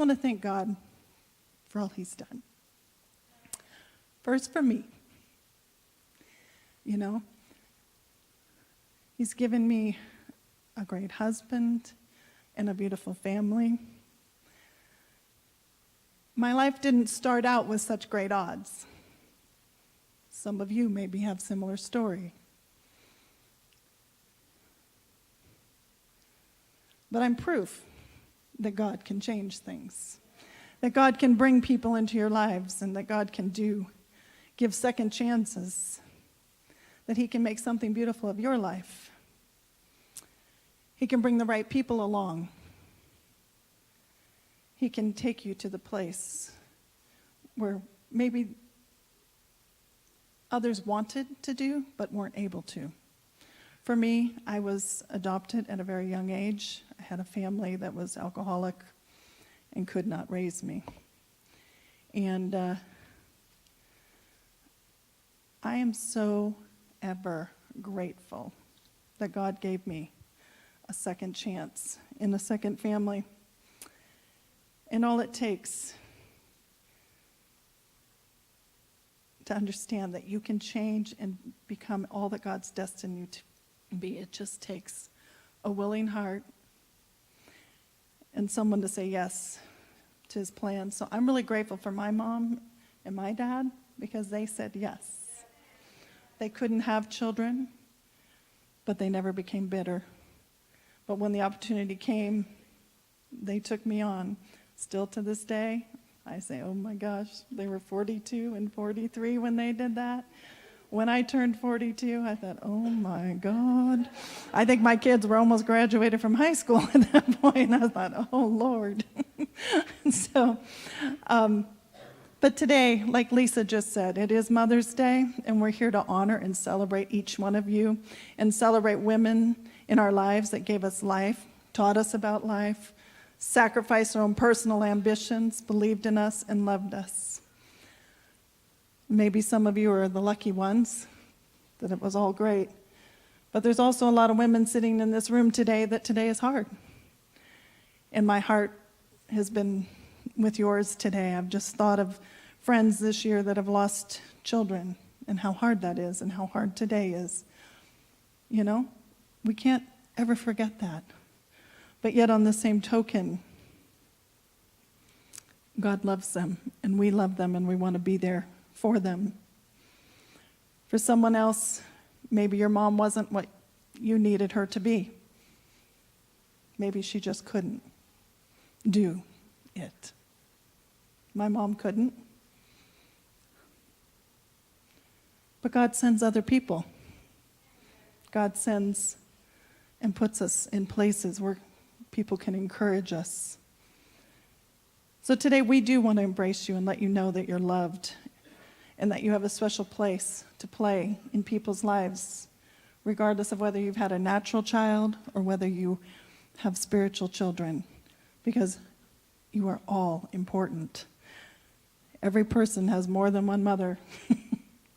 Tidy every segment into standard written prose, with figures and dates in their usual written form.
want to thank God for all he's done. First for me. You know, he's given me a great husband and a beautiful family. My life didn't start out with such great odds. Some of you maybe have similar story. But I'm proof that God can change things, that God can bring people into your lives, and that God can give second chances, that he can make something beautiful of your life. He can bring the right people along. He can take you to the place where maybe others wanted to do but weren't able to. For me, I was adopted at a very young age. I had a family that was alcoholic and could not raise me. And I am so ever grateful that God gave me a second chance in a second family. And all it takes to understand that you can change and become all that God's destined you to be. It just takes a willing heart and someone to say yes to his plan. So I'm really grateful for my mom and my dad because they said yes. They couldn't have children, but they never became bitter. But when the opportunity came, they took me on. Still to this day, I say, oh my gosh, they were 42 and 43 when they did that. When I turned 42, I thought, oh my God. I think my kids were almost graduated from high school at that point. I thought, oh Lord. But today, like Lisa just said, it is Mother's Day, and we're here to honor and celebrate each one of you and celebrate women in our lives that gave us life, taught us about life, sacrificed their own personal ambitions, believed in us, and loved us. Maybe some of you are the lucky ones, that it was all great. But there's also a lot of women sitting in this room today that today is hard. And my heart has been with yours today. I've just thought of friends this year that have lost children and how hard that is and how hard today is. You know, we can't ever forget that. But yet on the same token, God loves them and we love them and we want to be there for them. For someone else, maybe your mom wasn't what you needed her to be. Maybe she just couldn't do it. My mom couldn't. But God sends other people. God sends and puts us in places where people can encourage us. So today we do want to embrace you and let you know that you're loved and that you have a special place to play in people's lives, regardless of whether you've had a natural child or whether you have spiritual children, because you are all important. Every person has more than one mother,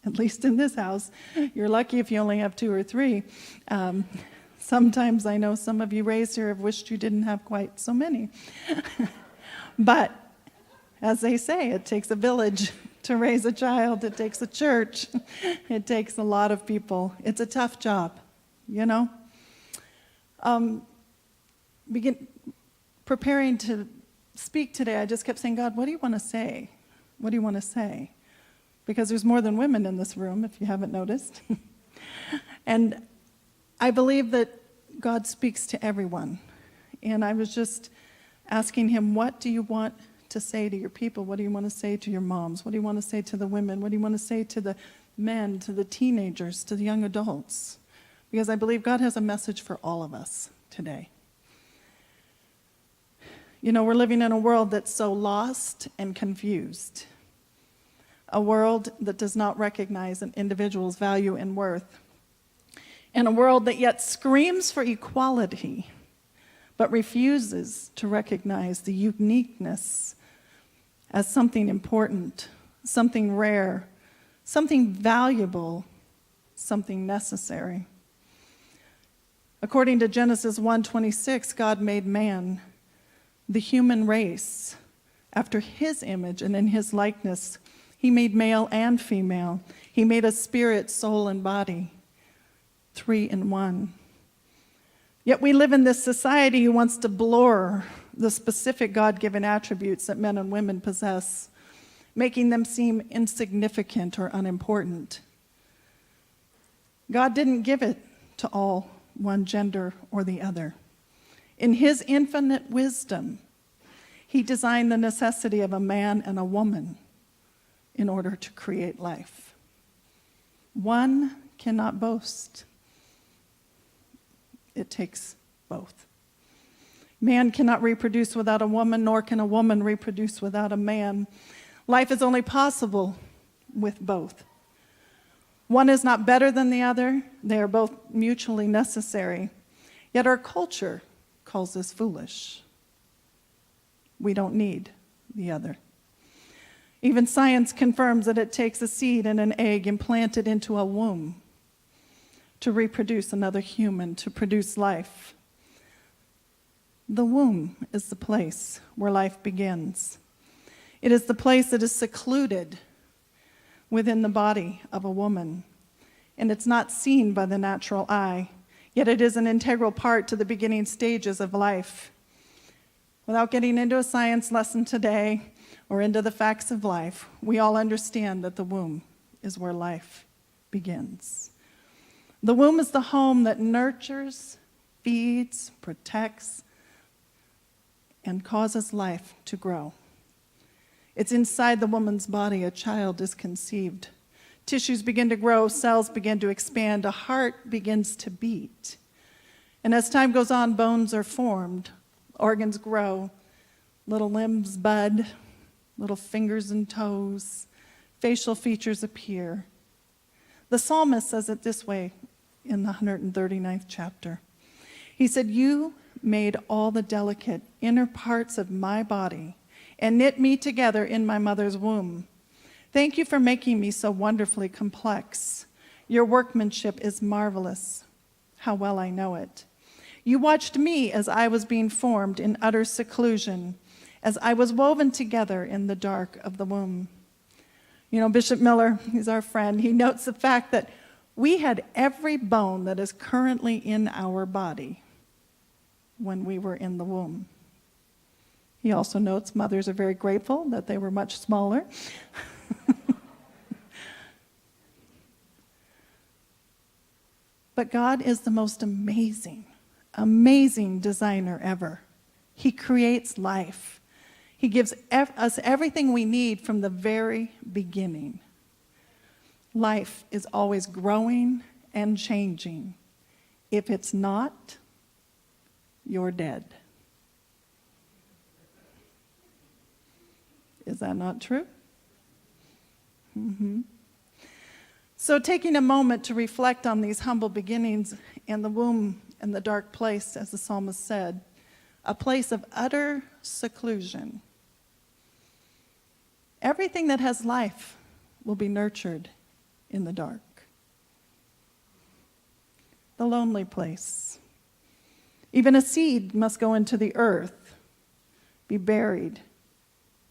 at least in this house. You're lucky if you only have 2 or 3. Sometimes I know some of you raised here have wished you didn't have quite so many. But as they say, it takes a village to raise a child. It takes a church. It takes a lot of people. It's a tough job, you know. Preparing to speak today, I just kept saying, God, what do you want to say? What do you want to say? Because there's more than women in this room, if you haven't noticed. And I believe that God speaks to everyone. And I was just asking him, what do you want to say to your people? What do you want to say to your moms? What do you want to say to the women? What do you want to say to the men, to the teenagers, to the young adults? Because I believe God has a message for all of us today. You know, we're living in a world that's so lost and confused. A world that does not recognize an individual's value and worth. And a world that yet screams for equality, but refuses to recognize the uniqueness as something important, something rare, something valuable, something necessary. According to Genesis 1:26, God made man, the human race, after his image and in his likeness. He made male and female. He made us spirit, soul, and body, 3 in 1. Yet we live in this society who wants to blur the specific God-given attributes that men and women possess, making them seem insignificant or unimportant. God didn't give it to all one gender or the other. In his infinite wisdom, he designed the necessity of a man and a woman in order to create life. One cannot boast. It takes both. Man cannot reproduce without a woman, nor can a woman reproduce without a man. Life is only possible with both. One is not better than the other. They are both mutually necessary. Yet our culture calls this foolish. We don't need the other. Even science confirms that it takes a seed and an egg implanted into a womb to reproduce another human, to produce life. The womb is the place where life begins. It is the place that is secluded within the body of a woman, and it's not seen by the natural eye, yet it is an integral part to the beginning stages of life. Without getting into a science lesson today or into the facts of life, we all understand that the womb is where life begins. The womb is the home that nurtures, feeds, protects, and causes life to grow. It's inside the woman's body a child is conceived. Tissues begin to grow, cells begin to expand, a heart begins to beat. And as time goes on, bones are formed, organs grow, little limbs bud, little fingers and toes, facial features appear. The psalmist says it this way in the 139th chapter. He said, "You made all the delicate inner parts of my body and knit me together in my mother's womb. Thank you for making me so wonderfully complex. Your workmanship is marvelous. How well I know it. You watched me as I was being formed in utter seclusion, as I was woven together in the dark of the womb." You know, Bishop Miller, he's our friend, he notes the fact that we had every bone that is currently in our body when we were in the womb. He also notes mothers are very grateful that they were much smaller. But God is the most amazing, amazing designer ever. He creates life. He gives us everything we need from the very beginning. Life is always growing and changing. If it's not, you're dead. Is that not true? Mm-hmm. So taking a moment to reflect on these humble beginnings and the womb and the dark place, as the psalmist said, a place of utter seclusion. Everything that has life will be nurtured in the dark. The lonely place. Even a seed must go into the earth, be buried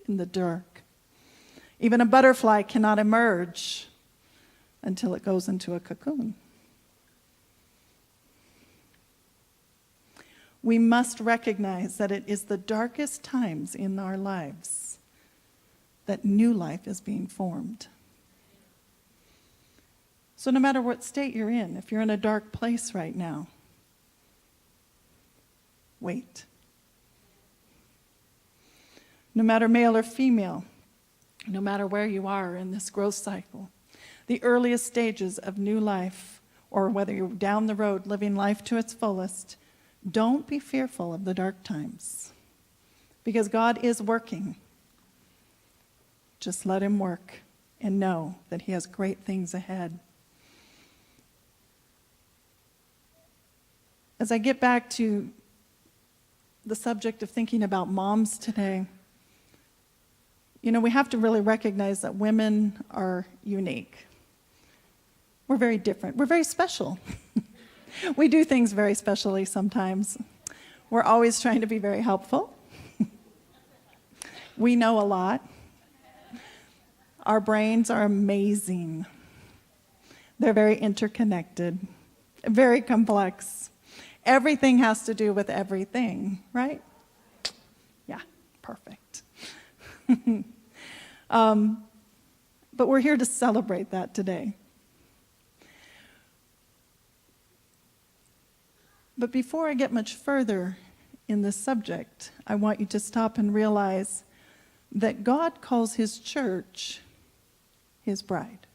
in the dark. Even a butterfly cannot emerge until it goes into a cocoon. We must recognize that it is the darkest times in our lives that new life is being formed. So no matter what state you're in, if you're in a dark place right now, wait. No matter male or female, no matter where you are in this growth cycle, the earliest stages of new life, or whether you're down the road living life to its fullest, don't be fearful of the dark times, because God is working. Just let him work and know that he has great things ahead. As I get back to the subject of thinking about moms today, you know, we have to really recognize that women are unique. We're very different. We're very special. We do things very specially sometimes. We're always trying to be very helpful. We know a lot. Our brains are amazing. They're very interconnected, very complex. Everything has to do with everything, right? Yeah, perfect. But we're here to celebrate that today. But before I get much further in this subject, I want you to stop and realize that God calls his church his bride.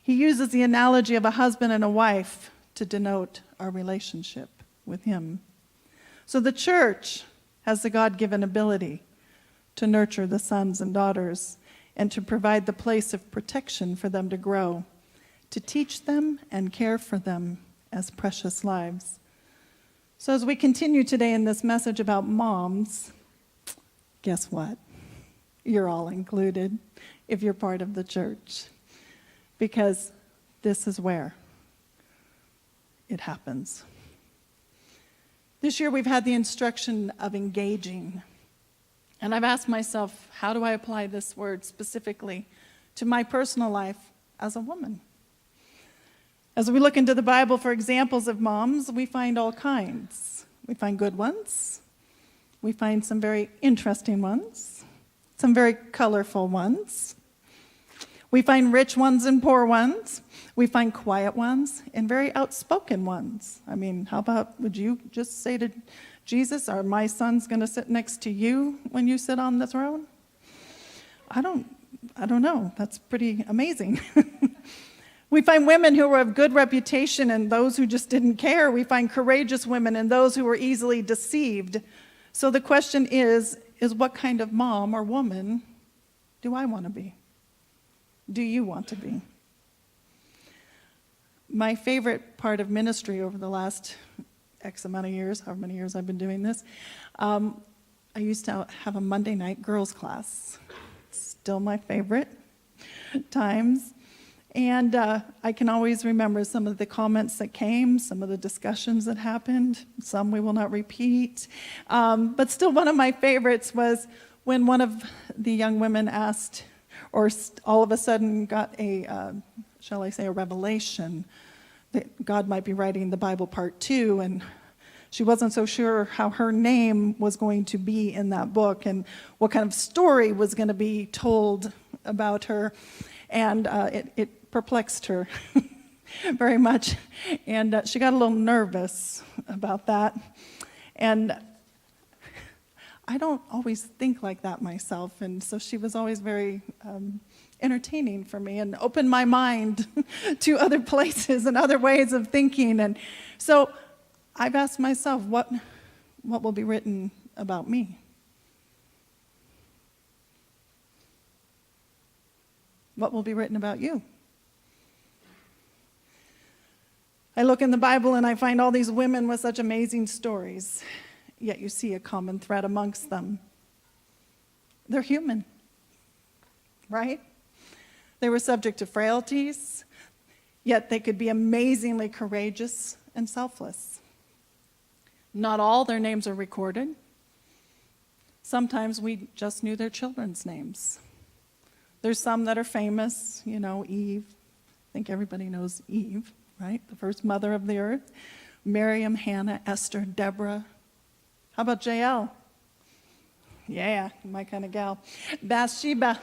He uses the analogy of a husband and a wife to denote our relationship with him. So the church has the God-given ability to nurture the sons and daughters and to provide the place of protection for them to grow, to teach them and care for them as precious lives. So as we continue today in this message about moms, guess what? You're all included if you're part of the church, because this is where it happens. This year we've had the instruction of engaging. And I've asked myself, how do I apply this word specifically to my personal life as a woman? As we look into the Bible for examples of moms, we find all kinds. We find good ones. We find some very interesting ones. Some very colorful ones. We find rich ones and poor ones. We find quiet ones and very outspoken ones. I mean, how about, would you just say to Jesus, are my sons going to sit next to you when you sit on the throne? I don't know. That's pretty amazing. We find women who were of good reputation and those who just didn't care. We find courageous women and those who were easily deceived. So the question is what kind of mom or woman do I want to be? Do you want to be? My favorite part of ministry over the last X amount of years, however many years I've been doing this, I used to have a Monday night girls class. Still my favorite times. And I can always remember some of the comments that came, some of the discussions that happened, some we will not repeat. But still one of my favorites was when one of the young women asked, or all of a sudden got a, shall I say, a revelation that God might be writing the Bible part 2, and she wasn't so sure how her name was going to be in that book and what kind of story was going to be told about her, and it perplexed her very much, and she got a little nervous about that, and I don't always think like that myself, and so she was always very entertaining for me and opened my mind to other places and other ways of thinking. And so I've asked myself, what will be written about me? What will be written about you? I look in the Bible and I find all these women with such amazing stories, yet you see a common thread amongst them. They're human, right? They were subject to frailties, yet they could be amazingly courageous and selfless. Not all their names are recorded. Sometimes we just knew their children's names. There's some that are famous, you know, Eve. I think everybody knows Eve, right? The first mother of the earth. Miriam, Hannah, Esther, Deborah. How about Jael? Yeah, my kind of gal. Bathsheba,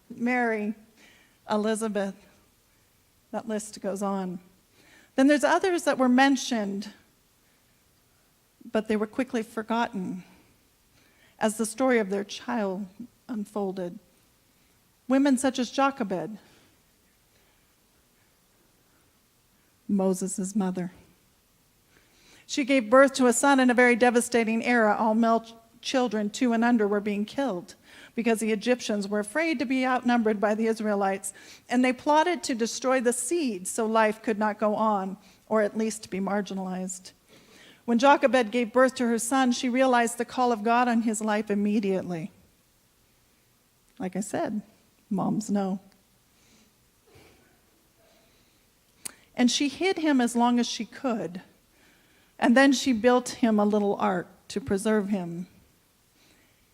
Mary, Elizabeth. That list goes on. Then there's others that were mentioned, but they were quickly forgotten as the story of their child unfolded. Women such as Jochebed, Moses' mother. She gave birth to a son in a very devastating era. All male children 2 and under were being killed because the Egyptians were afraid to be outnumbered by the Israelites, and they plotted to destroy the seed so life could not go on, or at least be marginalized. When Jochebed gave birth to her son, she realized the call of God on his life immediately. Like I said, moms know. And she hid him as long as she could. And then she built him a little ark to preserve him,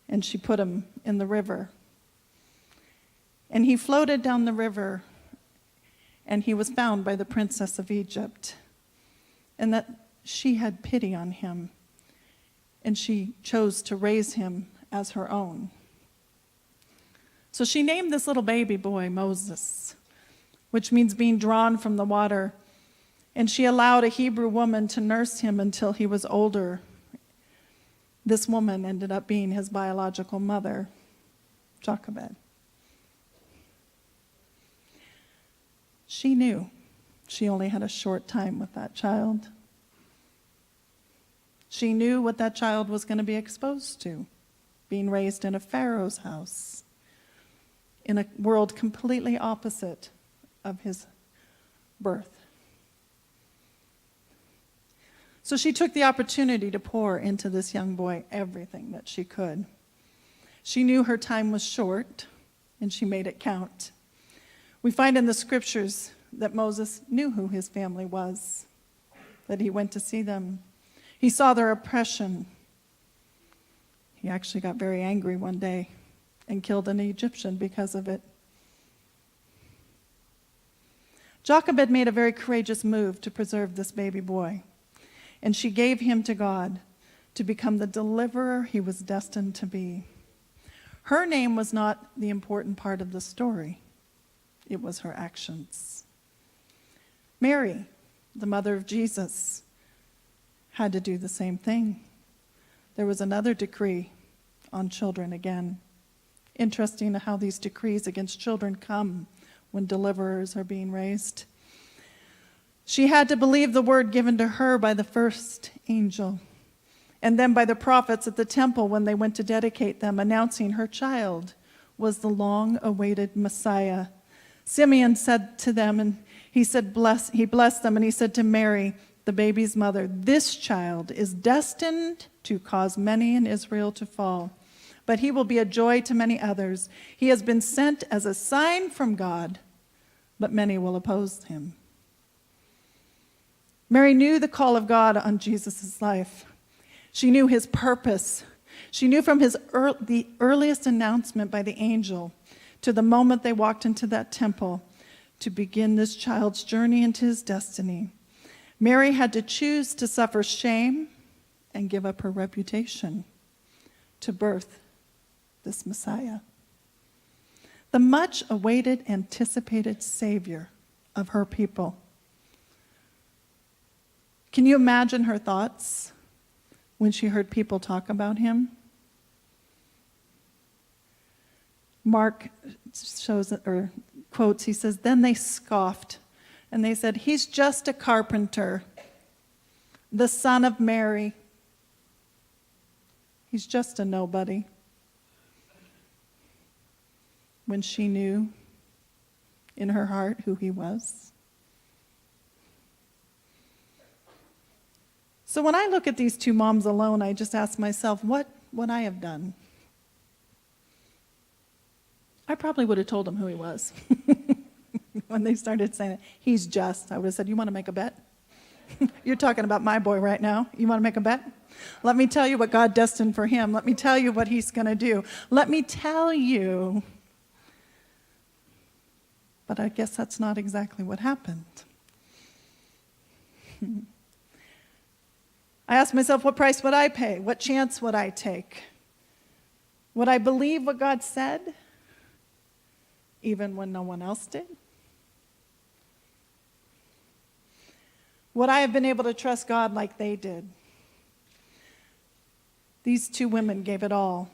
and she put him in the river. And he floated down the river, and he was found by the princess of Egypt, and that she had pity on him, and she chose to raise him as her own. So she named this little baby boy Moses, which means being drawn from the water, and she allowed a Hebrew woman to nurse him until he was older. This woman ended up being his biological mother, Jochebed. She knew she only had a short time with that child. She knew what that child was going to be exposed to, being raised in a Pharaoh's house, in a world completely opposite of his birth. So she took the opportunity to pour into this young boy everything that she could. She knew her time was short, and she made it count. We find in the scriptures that Moses knew who his family was, that he went to see them. He saw their oppression. He actually got very angry one day and killed an Egyptian because of it. Jochebed made a very courageous move to preserve this baby boy, and she gave him to God to become the deliverer he was destined to be. Her name was not the important part of the story. It was her actions. Mary, the mother of Jesus, had to do the same thing. There was another decree on children again. Interesting how these decrees against children come when deliverers are being raised. She had to believe the word given to her by the first angel, and then by the prophets at the temple when they went to dedicate them, announcing her child was the long-awaited Messiah. Simeon said to them, and he blessed them, and he said to Mary, the baby's mother, "This child is destined to cause many in Israel to fall, but he will be a joy to many others. He has been sent as a sign from God, but many will oppose him." Mary knew the call of God on Jesus' life. She knew his purpose. She knew from the earliest announcement by the angel to the moment they walked into that temple to begin this child's journey into his destiny. Mary had to choose to suffer shame and give up her reputation to birth this Messiah, the much-awaited, anticipated Savior of her people. Can you imagine her thoughts when she heard people talk about him? Mark shows or quotes, he says, "Then they scoffed, and they said, 'He's just a carpenter, the son of Mary. He's just a nobody.'" When she knew in her heart who he was. So when I look at these two moms alone, I just ask myself, what would I have done? I probably would have told them who he was. When they started saying, "He's just," I would have said, "You want to make a bet? You're talking about my boy right now. You want to make a bet? Let me tell you what God destined for him. Let me tell you what he's going to do. Let me tell you." But I guess that's not exactly what happened. I asked myself, what price would I pay? What chance would I take? Would I believe what God said, even when no one else did? Would I have been able to trust God like they did? These two women gave it all.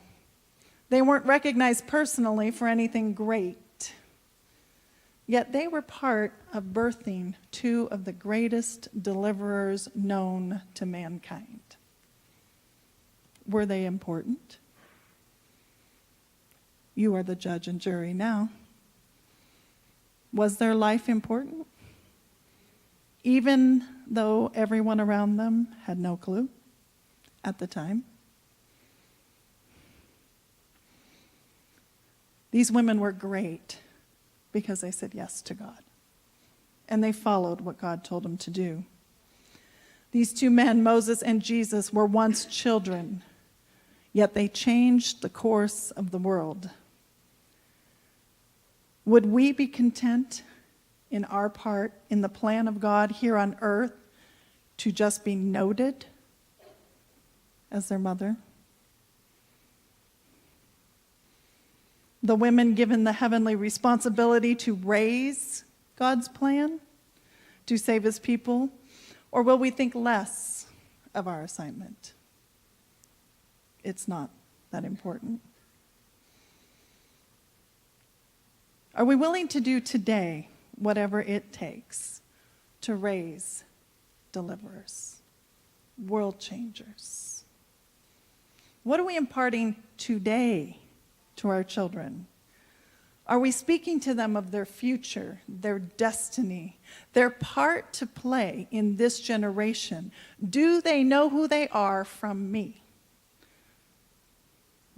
They weren't recognized personally for anything great, yet they were part of birthing two of the greatest deliverers known to mankind. Were they important? You are the judge and jury now. Was their life important? Even though everyone around them had no clue at the time. These women were great because they said yes to God. And they followed what God told them to do. These two men, Moses and Jesus, were once children, yet they changed the course of the world. Would we be content in our part in the plan of God here on earth to just be noted as their mother? The women given the heavenly responsibility to raise God's plan to save his people? Or will we think less of our assignment? It's not that important. Are we willing to do today whatever it takes to raise deliverers, world changers? What are we imparting today to our children? Are we speaking to them of their future, their destiny, their part to play in this generation? Do they know who they are from me?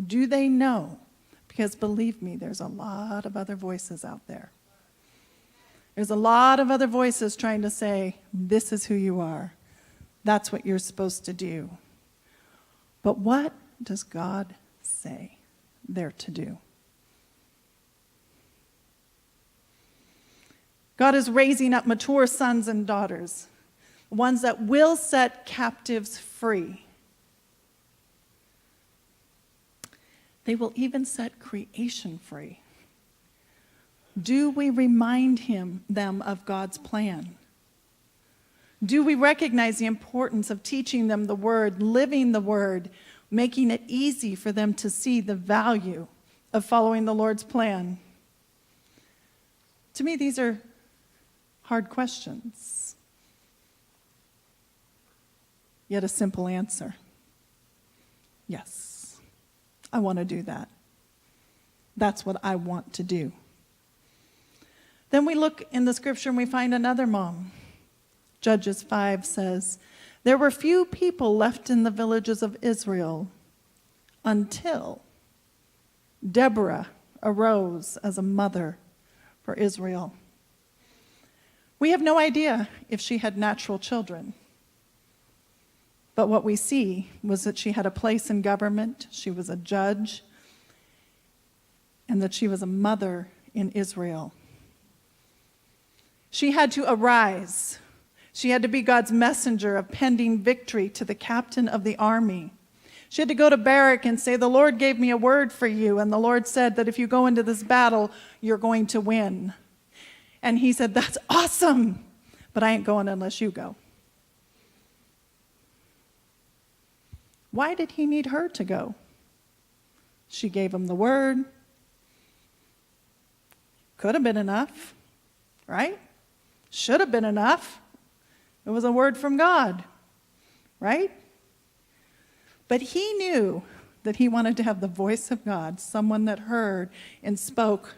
Do they know? Because believe me, there's a lot of other voices out there. There's a lot of other voices trying to say, this is who you are. That's what you're supposed to do. But what does God say they're to do? God is raising up mature sons and daughters, ones that will set captives free. They will even set creation free. Do we remind them of God's plan? Do we recognize the importance of teaching them the word, living the word, making it easy for them to see the value of following the Lord's plan? To me, these are hard questions, yet a simple answer. Yes, I want to do that. That's what I want to do. Then we look in the scripture and we find another mom. Judges 5 says, there were few people left in the villages of Israel until Deborah arose as a mother for Israel. We have no idea if she had natural children. But what we see was that she had a place in government, she was a judge, and that she was a mother in Israel. She had to arise. She had to be God's messenger of pending victory to the captain of the army. She had to go to Barak and say, the Lord gave me a word for you, and the Lord said that if you go into this battle, you're going to win. And he said, that's awesome, but I ain't going unless you go. Why did he need her to go? She gave him the word. Could have been enough, right? Should have been enough. It was a word from God, right? But he knew that he wanted to have the voice of God, someone that heard and spoke.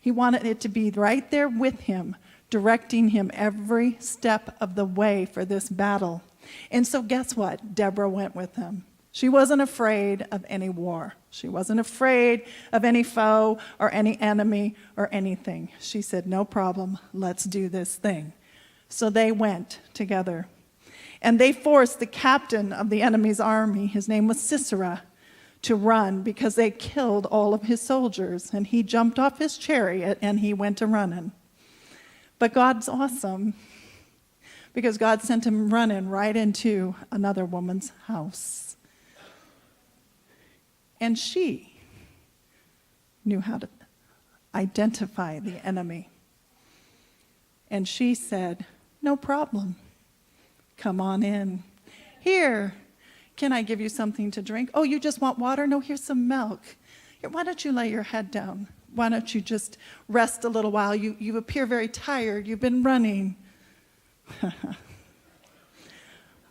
He wanted it to be right there with him, directing him every step of the way for this battle. And so guess what? Deborah went with him. She wasn't afraid of any war. She wasn't afraid of any foe or any enemy or anything. She said, no problem, let's do this thing. So they went together. And they forced the captain of the enemy's army, his name was Sisera, to run because they killed all of his soldiers. And he jumped off his chariot and he went to running. But God's awesome because God sent him running right into another woman's house. And she knew how to identify the enemy. And she said, no problem. Come on in. Here, can I give you something to drink? Oh, you just want water? No, here's some milk. Here, why don't you lay your head down? Why don't you just rest a little while? You appear very tired. You've been running.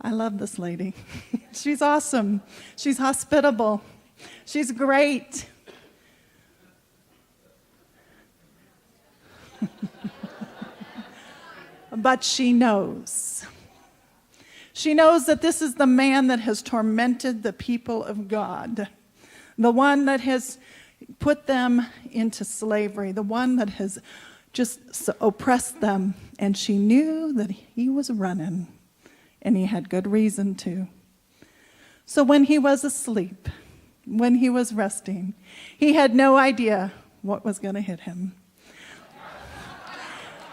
I love this lady. She's awesome. She's hospitable. She's great. But she knows. She knows that this is the man that has tormented the people of God, the one that has put them into slavery, the one that has just oppressed them. And she knew that he was running, and he had good reason to. So when he was asleep, when he was resting, he had no idea what was going to hit him.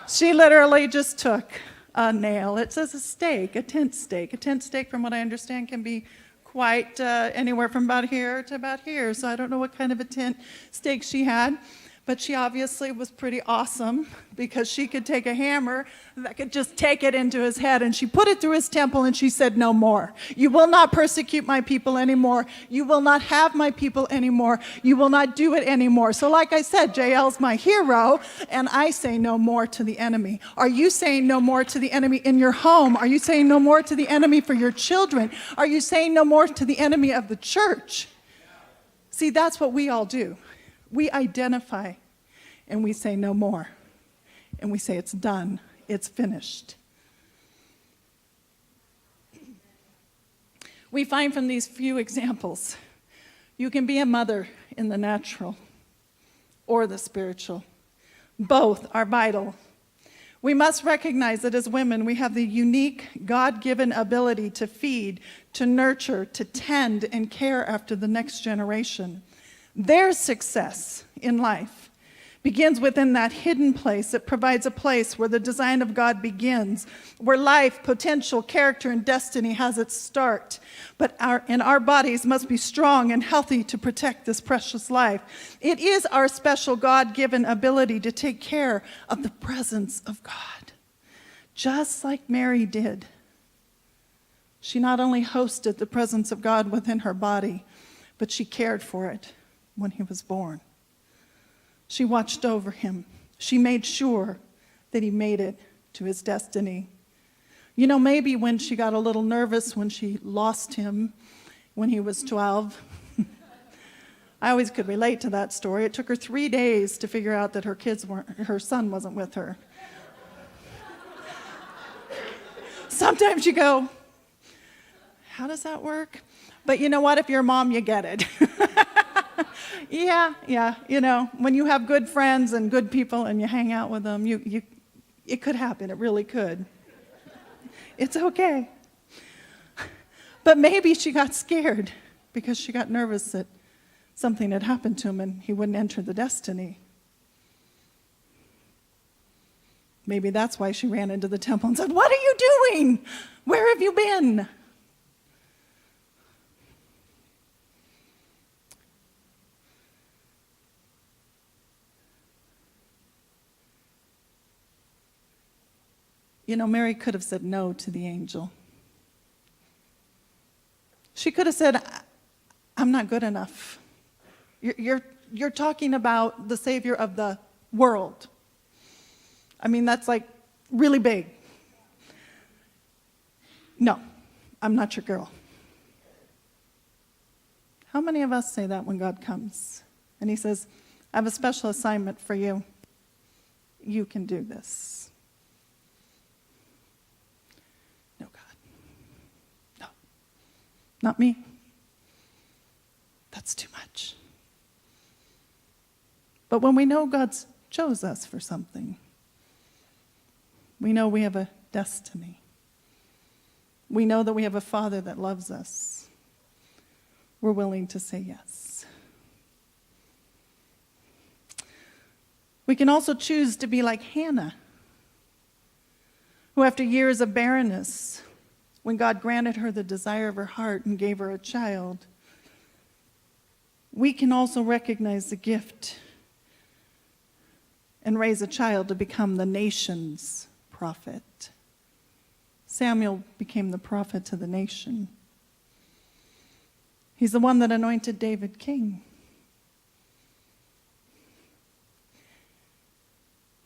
She literally just took a nail. It says a stake, a tent stake. A tent stake, from what I understand, can be quite anywhere from about here to about here. So I don't know what kind of a tent stake she had, but she obviously was pretty awesome because she could take a hammer that could just take it into his head, and she put it through his temple, and she said, "No more. You will not persecute my people anymore. You will not have my people anymore. You will not do it anymore." So like I said, JL's my hero, and I say no more to the enemy. Are you saying no more to the enemy in your home? Are you saying no more to the enemy for your children? Are you saying no more to the enemy of the church? See, that's what we all do. We identify and we say no more. And we say it's done. It's finished. We find from these few examples, you can be a mother in the natural or the spiritual. Both are vital. We must recognize that as women, we have the unique God-given ability to feed, to nurture, to tend, and care after the next generation. Their success in life begins within that hidden place. It provides a place where the design of God begins, where life, potential, character, and destiny has its start. But our bodies must be strong and healthy to protect this precious life. It is our special God-given ability to take care of the presence of God, just like Mary did. She not only hosted the presence of God within her body, but she cared for it when he was born. She watched over him. She made sure that he made it to his destiny. You know, maybe when she got a little nervous when she lost him when he was 12, I always could relate to that story. It took her 3 days to figure out that her son wasn't with her. Sometimes you go, how does that work? But you know what? If you're a mom, you get it. Yeah, you know, when you have good friends and good people and you hang out with them, it could happen. It really could. It's okay. But maybe she got scared because she got nervous that something had happened to him and he wouldn't enter the destiny. Maybe that's why she ran into the temple and said, "What are you doing? Where have you been?" You know, Mary could have said no to the angel. She could have said, "I'm not good enough. You're talking about the Savior of the world. I mean, that's like really big. No, I'm not your girl." How many of us say that when God comes and he says, "I have a special assignment for you. You can do this"? No, God. No. Not me. That's too much. But when we know God's chose us for something, we know we have a destiny. We know that we have a Father that loves us. We're willing to say yes. We can also choose to be like Hannah, who after years of barrenness, when God granted her the desire of her heart and gave her a child, we can also recognize the gift and raise a child to become the nation's prophet. Samuel became the prophet to the nation. He's the one that anointed David king.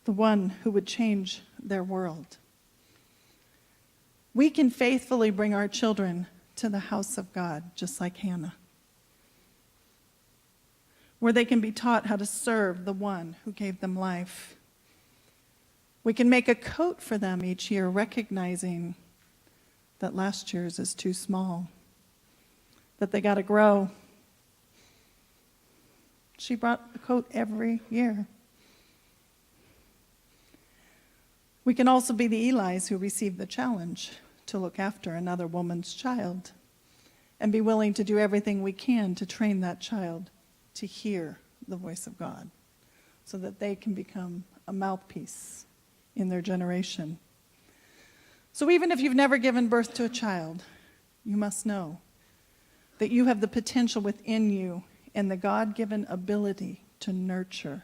The one who would change their world. We can faithfully bring our children to the house of God, just like Hannah, where they can be taught how to serve the one who gave them life. We can make a coat for them each year, recognizing that last year's is too small, that they got to grow. She brought a coat every year. We can also be the Elis who received the challenge to look after another woman's child and be willing to do everything we can to train that child to hear the voice of God so that they can become a mouthpiece in their generation. So even if you've never given birth to a child, you must know that you have the potential within you and the God-given ability to nurture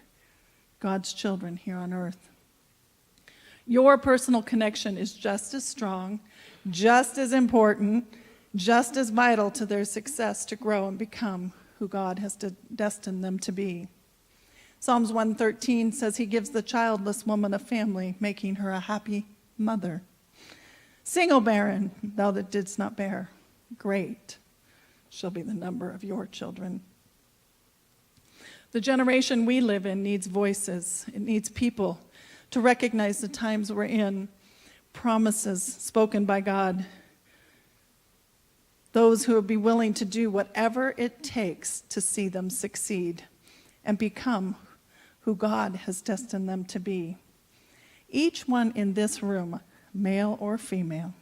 God's children here on earth. Your personal connection is just as strong, just as important, just as vital to their success to grow and become who God has destined them to be. Psalms 113 says he gives the childless woman a family, making her a happy mother. Single barren, thou that didst not bear, great shall be the number of your children. The generation we live in needs voices. It needs people to recognize the times we're in, promises spoken by God, those who will be willing to do whatever it takes to see them succeed and become who God has destined them to be. Each one in this room, male or female,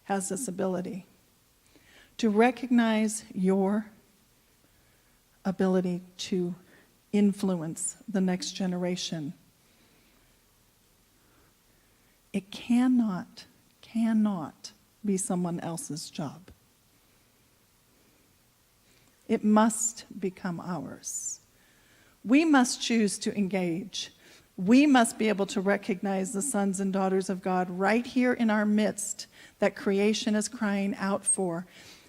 has this ability to recognize your ability to influence the next generation. It cannot be someone else's job. It must become ours. We must choose to engage. We must be able to recognize the sons and daughters of God right here in our midst that creation is crying out for.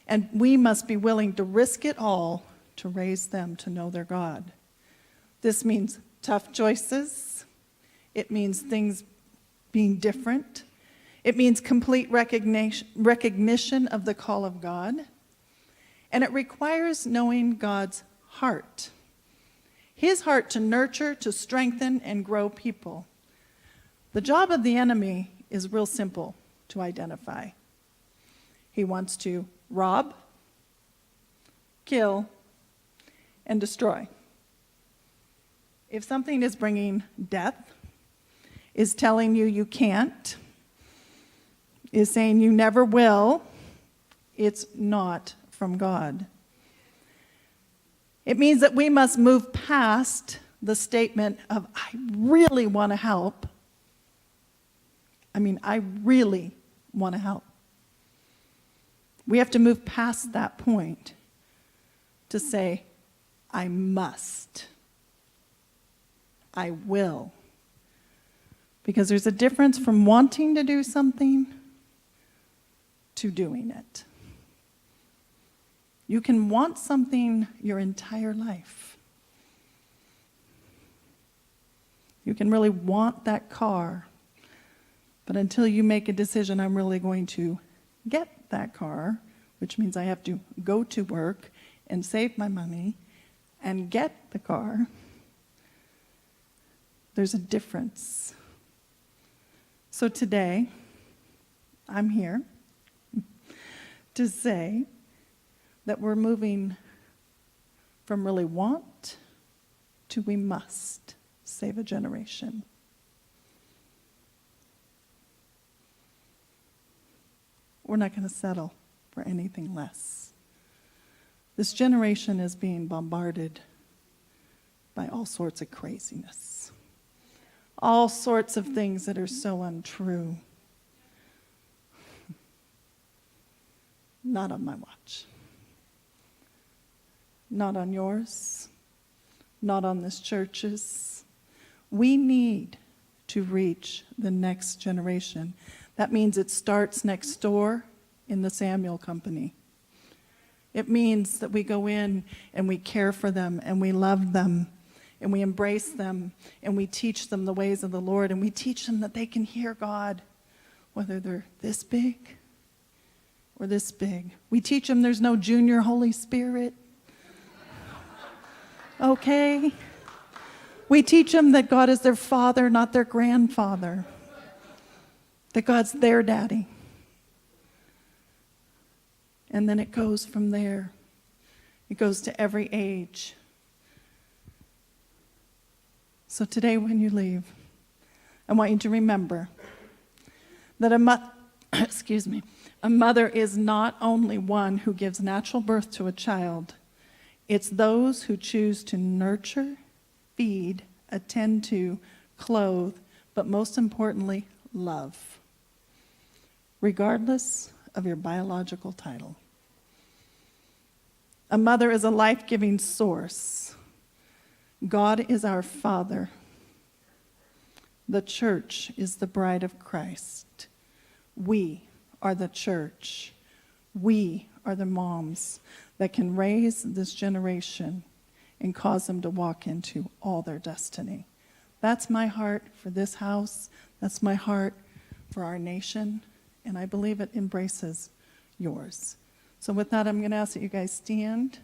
And we must be willing to risk it all to raise them to know their God. This means tough choices. It means things being different. It means complete recognition of the call of God. And it requires knowing God's heart. His heart to nurture, to strengthen, and grow people. The job of the enemy is real simple to identify. He wants to rob, kill, and destroy. If something is bringing death, is telling you you can't, is saying you never will, it's not from God. It means that we must move past the statement of, I really want to help. I really want to help. We have to move past that point to say, I must. I will. Because there's a difference from wanting to do something to doing it. You can want something your entire life. You can really want that car, but until you make a decision, I'm really going to get that car, which means I have to go to work and save my money and get the car, there's a difference. So today, I'm here to say that we're moving from really want to we must save a generation. We're not going to settle for anything less. This generation is being bombarded by all sorts of craziness, all sorts of things that are so untrue. Not on my watch. Not on yours. Not on this church's. We need to reach the next generation. That means it starts next door in the Samuel Company. It means that we go in and we care for them and we love them and we embrace them and we teach them the ways of the Lord and we teach them that they can hear God, whether they're this big or this big. We teach them there's no junior Holy Spirit. Okay? We teach them that God is their father, not their grandfather. That God's their daddy. And then it goes from there. It goes to every age. So today when you leave, I want you to remember that excuse me, a mother is not only one who gives natural birth to a child, it's those who choose to nurture, feed, attend to, clothe, but most importantly, love, regardless of your biological title. A mother is a life-giving source. God is our Father. The church is the bride of Christ. We are the church. We are the moms that can raise this generation and cause them to walk into all their destiny. That's my heart for this house. That's my heart for our nation. And I believe it embraces yours. So with that, I'm going to ask that you guys stand.